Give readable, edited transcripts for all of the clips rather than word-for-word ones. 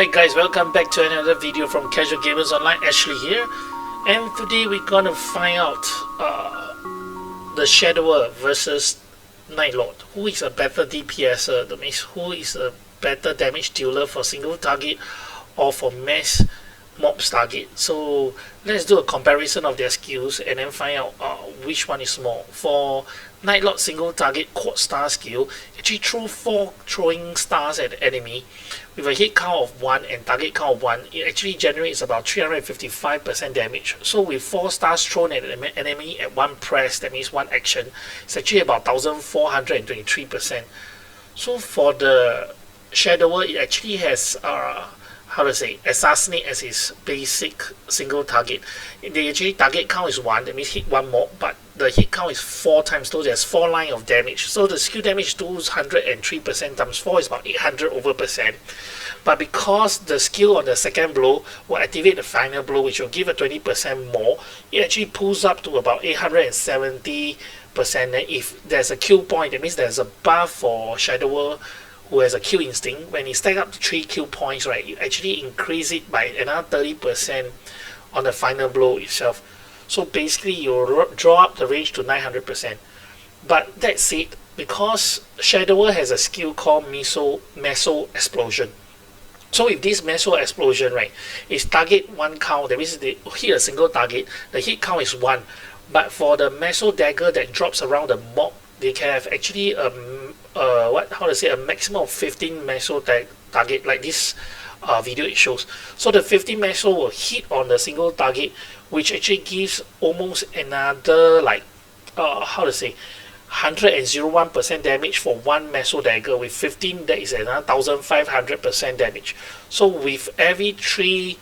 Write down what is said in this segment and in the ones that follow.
Hi guys, welcome back to another video from Casual Gamers Online. Ashley here, and today we're gonna find out the Shadower versus Night Lord. Who is a better DPSer? That means who is a better damage dealer for single target or for mass mobs target. So let's do a comparison of their skills and then find out which one is more. For Night Lord single target quad star skill, actually throw 4 throwing stars at the enemy with a hit count of 1 and target count of 1. It actually generates about 355% damage. So with 4 stars thrown at the enemy at 1 press, that means 1 action, it's actually about 1423%. So for the Shadower, it actually has assassinate as its basic single target. The actually target count is 1, that means hit 1 mob, but the hit count is 4 times, so there's 4 line of damage. So the skill damage does 103% times 4 is about 800%. But because the skill on the second blow will activate the final blow, which will give a 20% more, it actually pulls up to about 870%. And if there's a kill point, that means there's a buff for Shadower who has a kill instinct. When you stack up to 3 kill points, right, you actually increase it by another 30% on the final blow itself. So basically you draw up the range to 900%. But that's it, because Shadower has a skill called Meso Explosion. So if this Meso Explosion, right, is target 1 count, that means they hit a single target, the hit count is 1. But for the Meso Dagger that drops around the mob, they can have actually a maximum of 15 Meso target, like this video it shows. So the 15 Meso will hit on the single target, which actually gives almost another 101% damage for 1 Meso Dagger. With 15, that is another 1500% damage. So with every 3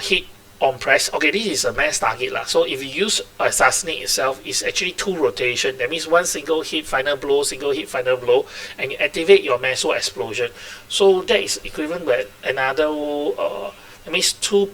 hit on press, okay, this is a mass target lah. So if you use assassinate itself, it's actually 2 rotation. That means 1 single hit final blow, single hit final blow, and you activate your Meso Explosion. So that is equivalent with another that means 2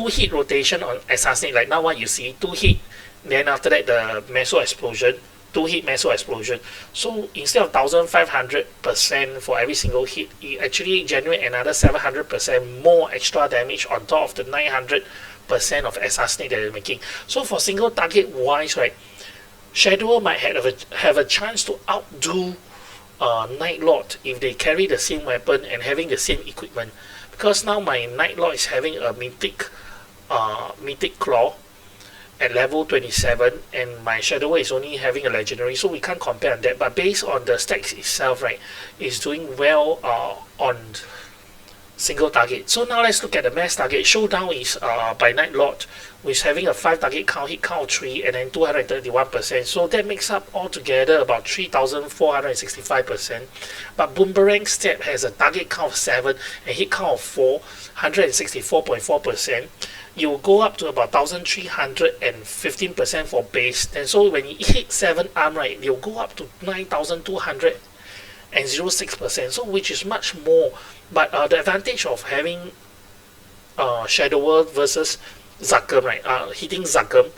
hit rotation on assassinate. Like now what you see, 2 hit, then after that the Meso Explosion, 2 hit Meso Explosion. So instead of 1500% for every single hit, it actually generate another 700% more extra damage on top of the 900% of assassinate that you're making. So for single target wise, right, Shadower might have a chance to outdo Night Lord if they carry the same weapon and having the same equipment. Because now my Night Lord is having a mythic claw at level 27, and my Shadower is only having a legendary, so we can't compare on that. But based on the stacks itself, right, it's doing well on single target. So now let's look at the mass target. Showdown is by Night Lord, which is having a 5 target count, hit count of 3, and then 231%. So that makes up altogether about 3465%. But Boomerang Step has a target count of 7 and hit count of 4, 164.4%. You will go up to about 1315% for base. And so when you hit 7 arm, right, you'll go up to 9206%. So which is much more. But the advantage of having Shadower versus Zakum, right, hitting Zakum,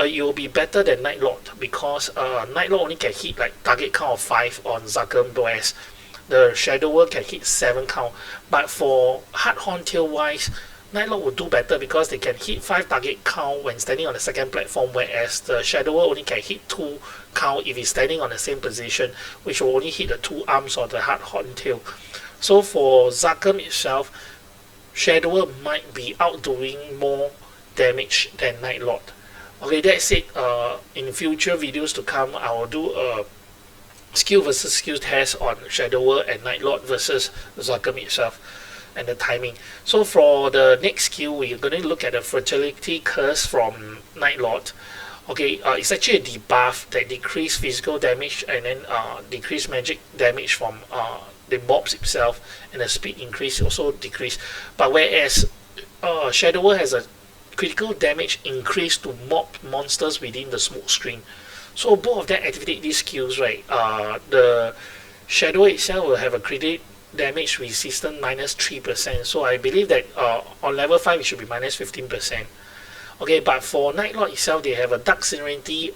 you'll be better than Night Lord, because Night Lord only can hit like target count of 5 on Zakum, whereas the Shadower can hit 7 count. But for Hard Horntail wise, Night Lord will do better because they can hit 5 target count when standing on the second platform, whereas the Shadower only can hit 2 count if he's standing on the same position, which will only hit the 2 arms of the Hard Horntail. So for Zakum itself, Shadower might be outdoing more damage than Night Lord. Okay, that's it. In future videos to come, I will do a skill versus skill test on Shadower and Night Lord versus Zakum itself, and the timing. So for the next skill, we're going to look at the Fertility Curse from Night Lord. Okay, it's actually a debuff that decrease physical damage and then decrease magic damage from the mobs itself, and the speed increase also decrease. But whereas Shadower has a critical damage increase to mob monsters within the smoke screen. So both of them activate these skills, right? The Shadower itself will have a critical damage resistance minus 3%. So I believe that on level 5 it should be minus 15%. Okay, but for Nightlord itself, they have a Dark Serenity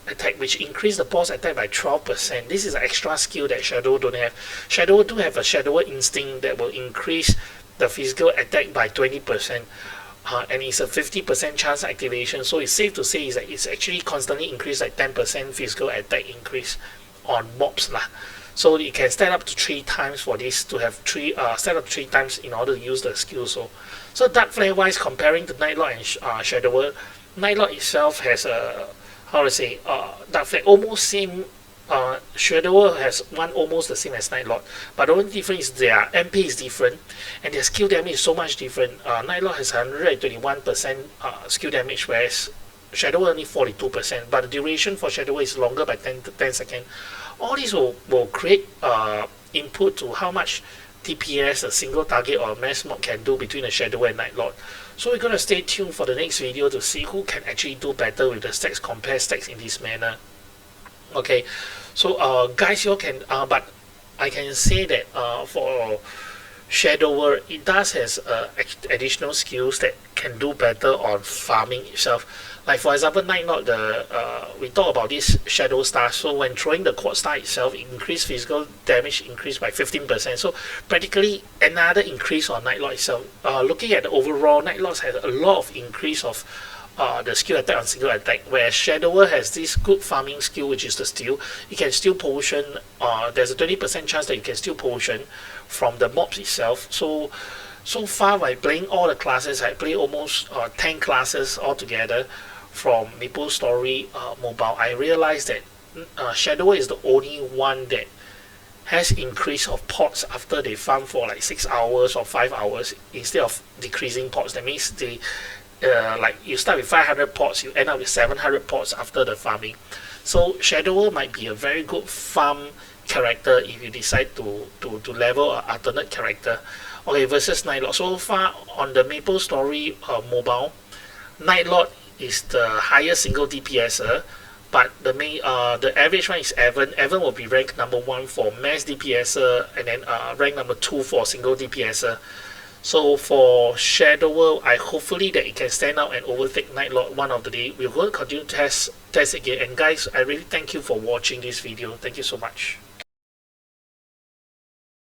attack, which increase the boss attack by 12%. This is an extra skill that Shadow don't have. Shadow do have a Shadower Instinct that will increase the physical attack by 20%. And it's a 50% chance activation, so it's safe to say is that it's actually constantly increased like 10% physical attack increase on mobs lah. So you can stand up to 3 times for this to have stand up 3 times in order to use the skill. So Dark Flare wise, comparing to Nightlord and Shadower, Nightlord itself has a Dark Flare almost same. Shadower has one almost the same as Nightlord, but the only difference is their MP is different and their skill damage is so much different. Nightlord has 121% skill damage, whereas Shadower only 42%, but the duration for Shadower is longer by 10 seconds. All this will create input to how much DPS a single target or mass mob can do between the Shadower and Nightlord. So we're going to stay tuned for the next video to see who can actually do better with the stacks, compare stacks in this manner. Okay, so guys, you can but I can say that for Shadower, it does has additional skills that can do better on farming itself. Like for example, Nightlord, we talk about this Shadow Star. So when throwing the Quad Star itself, it increased physical damage increased by 15%. So practically another increase on Nightlord itself. Looking at the overall, Nightlord has a lot of increase of the skill attack on single attack, whereas Shadower has this good farming skill, which is the steal. You can steal potion. There's a 20% chance that you can steal potion from the mobs itself. So far by playing all the classes, I play almost 10 classes altogether from Maplestory mobile. I realized that Shadower is the only one that has increase of pots after they farm for like 6 hours or 5 hours instead of decreasing pots. That means they like you start with 500 pots, you end up with 700 pots after the farming. So Shadower might be a very good farm character if you decide to level an alternate character. Okay, versus Nightlord. So far on the Maplestory mobile, Nightlord is the highest single DPSer, but the average one is Evan. Evan will be ranked number 1 for mass DPSer, and then ranked number 2 for single DPSer. So for Shadower, I hopefully that it can stand out and overtake Nightlord one of the day. We're going to continue to test again. And guys, I really thank you for watching this video. Thank you so much.